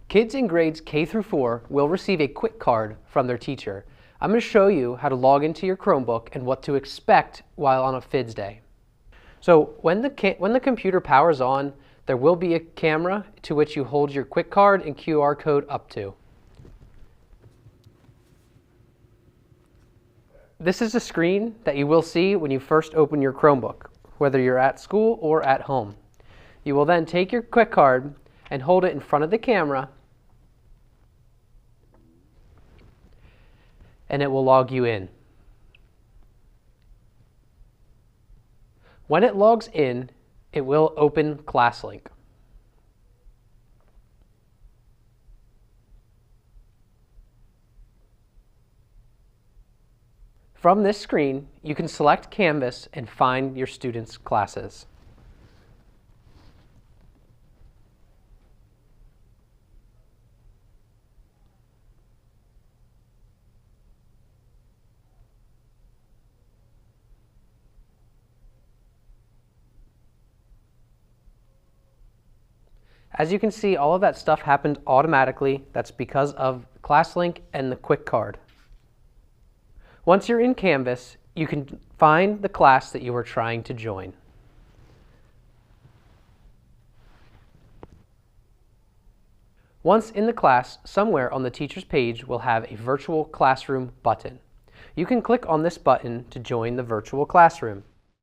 Kids in grades K through 4 will receive a quick card from their teacher. I'm going to show you how to log into your Chromebook and what to expect while on a FIDS day. So when the computer powers on, there will be a camera to which you hold your quick card and QR code up to. This is a screen that you will see when you first open your Chromebook, whether you're at school or at home. You will then take your quick card and hold it in front of the camera, and it will log you in. When it logs in, it will open ClassLink. From this screen, you can select Canvas and find your students' classes. As you can see, all of that stuff happened automatically. That's because of ClassLink and the quick card. Once you're in Canvas, you can find the class that you are trying to join. Once in the class, somewhere on the teacher's page will have a virtual classroom button. You can click on this button to join the virtual classroom.